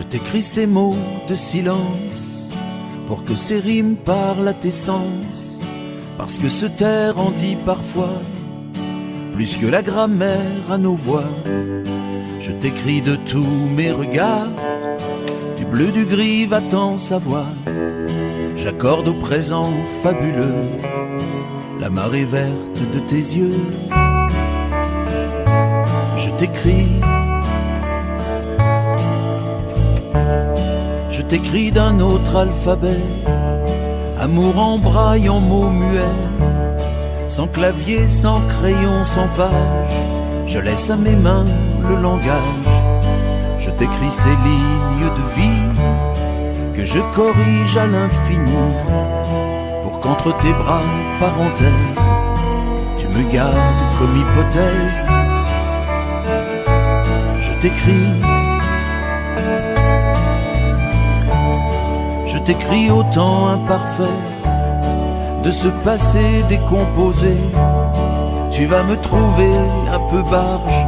Je t'écris ces mots de silence pour que ces rimes parlent à tes sens, parce que se taire en dit parfois plus que la grammaire à nos voix. Je t'écris de tous mes regards, du bleu, du gris, va-t'en savoir. J'accorde au présent fabuleux la marée verte de tes yeux. Je t'écris d'un autre alphabet, amour en braille, en mots muets, sans clavier, sans crayon, sans page, je laisse à mes mains le langage. Je t'écris ces lignes de vie que je corrige à l'infini, pour qu'entre tes bras, parenthèse, tu me gardes comme hypothèse. Je t'écris au temps imparfait de ce passé décomposé. Tu vas me trouver un peu barge,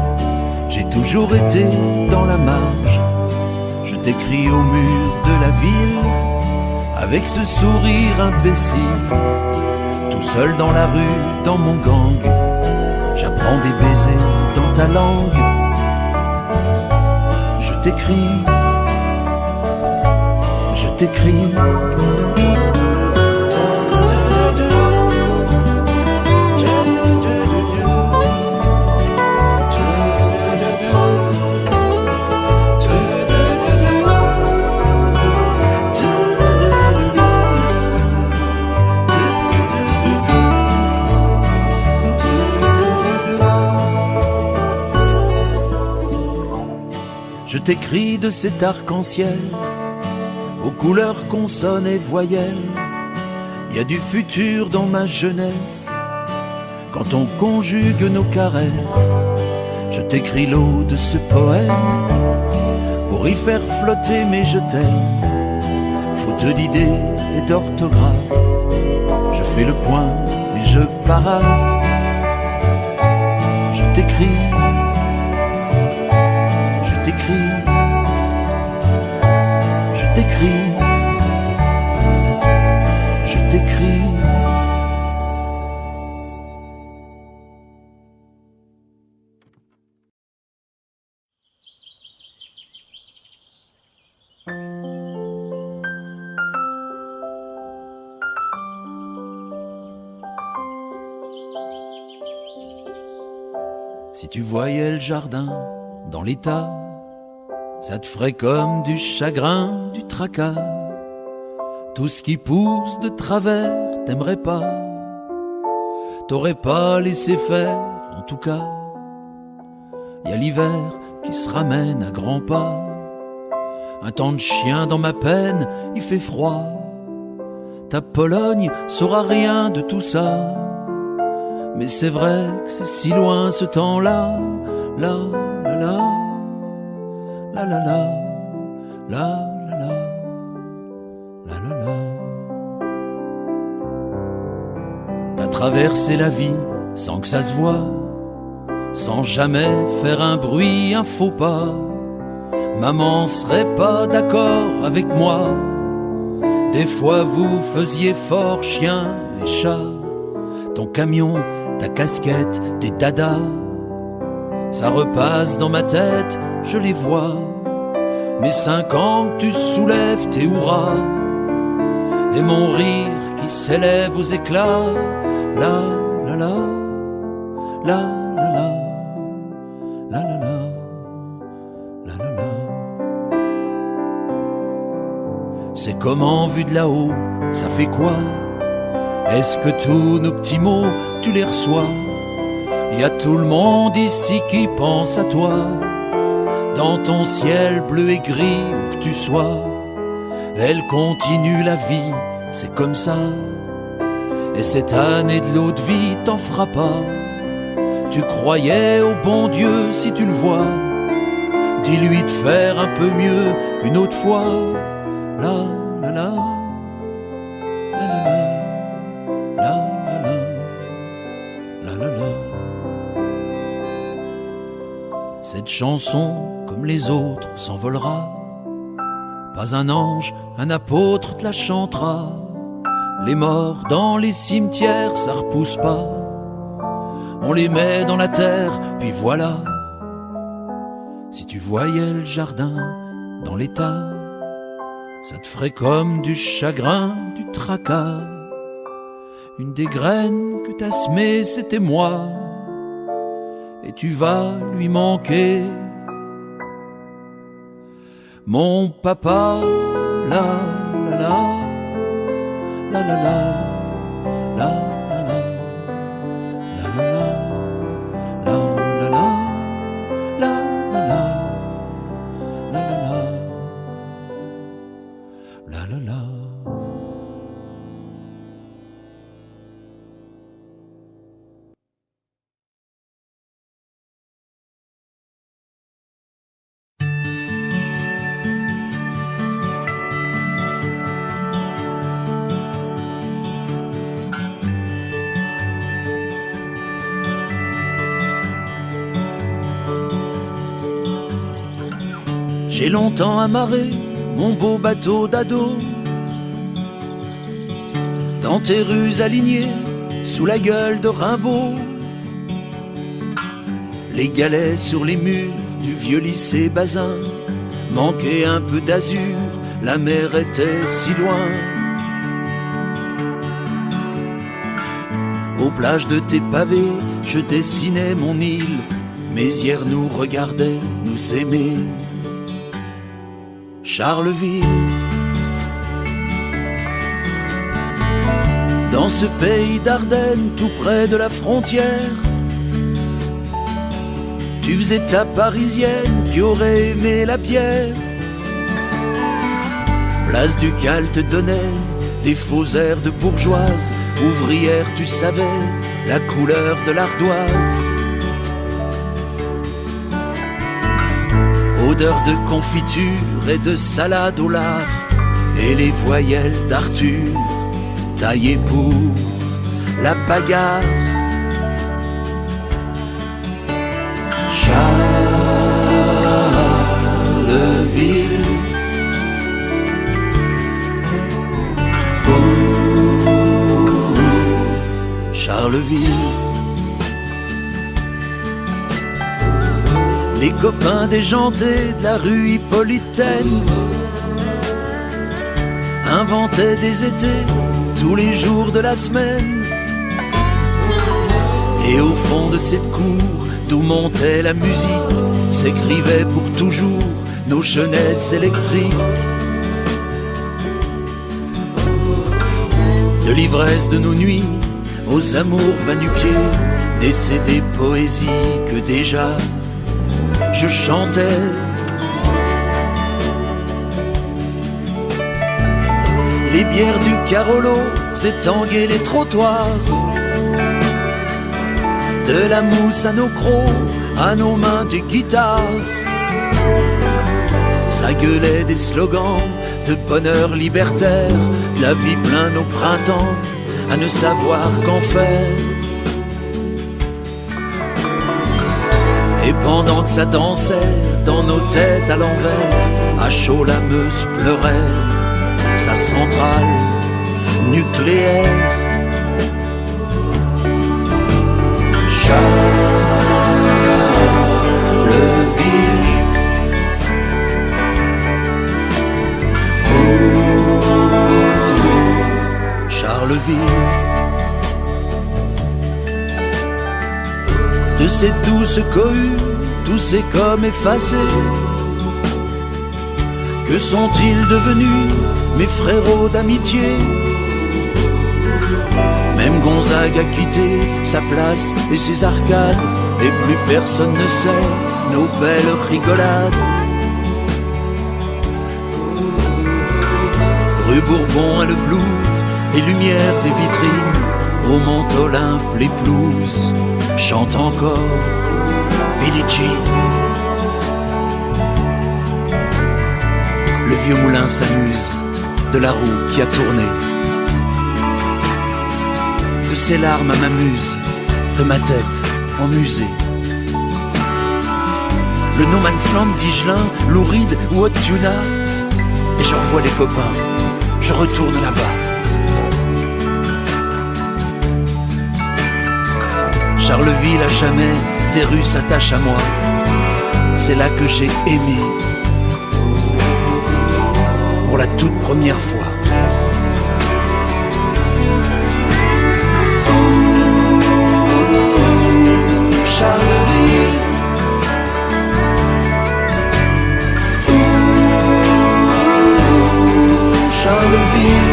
j'ai toujours été dans la marge. Je t'écris au mur de la ville avec ce sourire imbécile, tout seul dans la rue, dans mon gang. J'apprends des baisers dans ta langue. Je t'écris. Je t'écris de cet arc-en-ciel aux couleurs consonnes et voyelles. Il y a du futur dans ma jeunesse quand on conjugue nos caresses. Je t'écris l'eau de ce poème pour y faire flotter mes je t'aime, faute d'idées et d'orthographe. Je fais le point et je paraphe. Je t'écris. Si tu voyais le jardin dans l'état, ça te ferait comme du chagrin, du tracas. Tout ce qui pousse de travers, t'aimerais pas, t'aurais pas laissé faire, en tout cas. Y a l'hiver qui se ramène à grands pas, un temps de chien dans ma peine, il fait froid. Ta Pologne saura rien de tout ça, mais c'est vrai que c'est si loin ce temps-là. La la la, la la la, la la la, la la la. T'as traversé la vie sans que ça se voie, sans jamais faire un bruit, un faux pas. Maman serait pas d'accord avec moi. Des fois vous faisiez fort chien et chat. Ton camion, ta casquette, tes dadas, ça repasse dans ma tête, je les vois. Mes 5 ans que tu soulèves tes hurrahs, et mon rire qui s'élève aux éclats. La la la, la la la, la la la, la la la. C'est comment vu de là-haut, ça fait quoi? Est-ce que tous nos petits mots, tu les reçois? Y a tout le monde ici qui pense à toi, dans ton ciel bleu et gris où que tu sois. Elle continue la vie, c'est comme ça. Et cette année de l'eau de vie t'en fera pas. Tu croyais au bon Dieu si tu le vois, dis-lui de faire un peu mieux une autre fois. La la la, la la la, la la la, la la la. Cette chanson, comme les autres, s'envolera Pas un ange, un apôtre te la chantera. Les morts dans les cimetières, ça repousse pas. On les met dans la terre, puis voilà. Si tu voyais le jardin dans l'état, ça te ferait comme du chagrin, du tracas. Une des graines que t'as semées, c'était moi. Et tu vas lui manquer. Mon papa, la la la, la la la, la la la, la la la, la la la, la la la, la la la. J'ai longtemps amarré mon beau bateau d'ado dans tes rues alignées sous la gueule de Rimbaud. Les galets sur les murs du vieux lycée Bazin manquaient un peu d'azur, la mer était si loin. Aux plages de tes pavés, je dessinais mon île, mes hier nous regardaient, nous aimaient. Charleville, dans ce pays d'Ardennes, tout près de la frontière, tu faisais ta parisienne qui aurait aimé la bière. Place du Cal te donnait des faux airs de bourgeoise, ouvrière tu savais la couleur de l'ardoise. Odeur de confiture et de salade au lard, et les voyelles d'Arthur taillées pour la bagarre. Charleville, Charleville. Les copains déjantés de la rue Hippolytaine inventaient des étés tous les jours de la semaine. Et au fond de cette cour d'où montait la musique, s'écrivaient pour toujours nos jeunesses électriques. De l'ivresse de nos nuits aux amours va-nu-pieds, naissaient des poésies que déjà je chantais. Les bières du Carolo faisaient tanguer les trottoirs, de la mousse à nos crocs, à nos mains des guitares. Ça gueulait des slogans de bonheur libertaire, de la vie plein nos printemps, à ne savoir qu'en faire. Et pendant que ça dansait dans nos têtes à l'envers, à chaud la Meuse pleurait sa centrale nucléaire. Charleville, Charleville. De cette douce cohue, tous ces comme effacés, que sont-ils devenus, mes frérots d'amitié? Même Gonzague a quitté sa place et ses arcades, et plus personne ne sait nos belles rigolades. Rue Bourbon a le blues, des lumières, des vitrines, au Mont Olympe les pelouses chantent encore Billie Jean. Le vieux moulin s'amuse de la roue qui a tourné, de ses larmes à ma muse, de ma tête en musée. Le No Man's Land d'Igelin, Louride ou Haute-Tuna, et je revois les copains, je retourne là-bas. Charleville à jamais, tes rues s'attachent à moi. C'est là que j'ai aimé pour la toute première fois. Charleville, Charleville,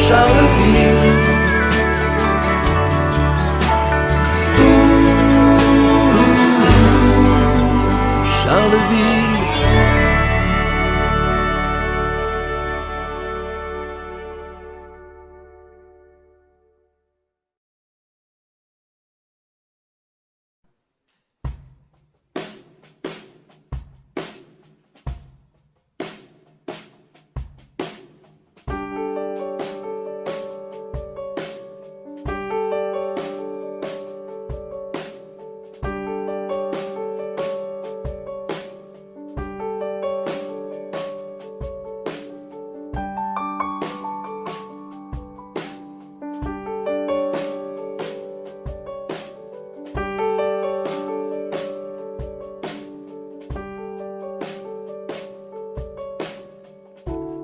Charleville, Charleville.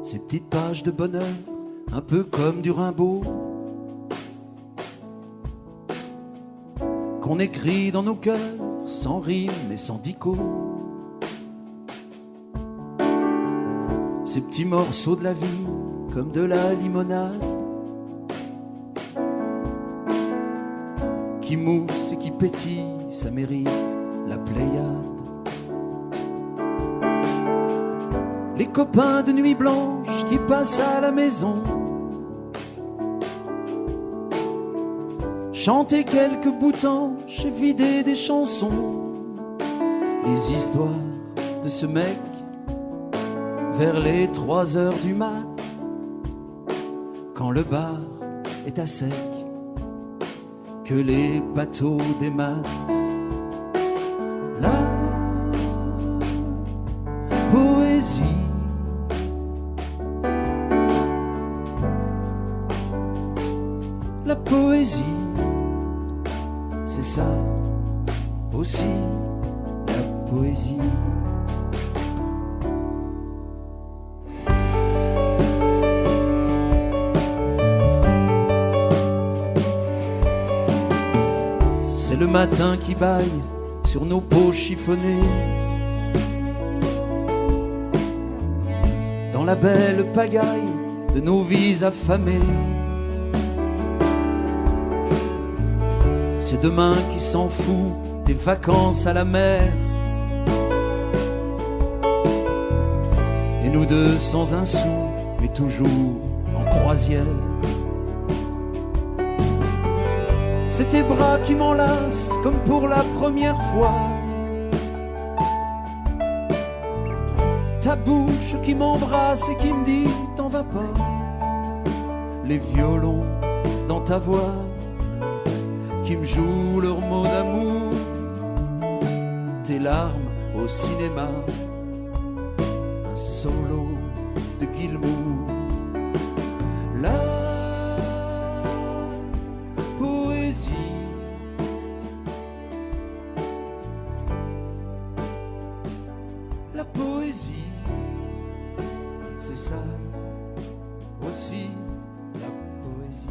Ces petites pages de bonheur, un peu comme du Rimbaud, qu'on écrit dans nos cœurs, sans rime et sans dico. Ces petits morceaux de la vie, comme de la limonade, qui mousse et qui pétille, ça mérite la Pléiade. Les copains de nuit blanche qui passent à la maison, chanter quelques boutanches et vider des chansons. Les histoires de ce mec vers les 3 heures du mat, quand le bar est à sec, que les bateaux dématent. La poésie, la poésie, c'est ça aussi, la poésie. C'est le matin qui bâille sur nos peaux chiffonnées, dans la belle pagaille de nos vies affamées. C'est demain qui s'en fout des vacances à la mer, et nous deux sans un sou, mais toujours en croisière. C'est tes bras qui m'enlacent comme pour la première fois, ta bouche qui m'embrasse et qui me dit t'en vas pas, les violons dans ta voix qui me jouent leurs mots d'amour, tes larmes au cinéma, un solo de Gilmour. La poésie, la poésie, c'est ça aussi, la poésie.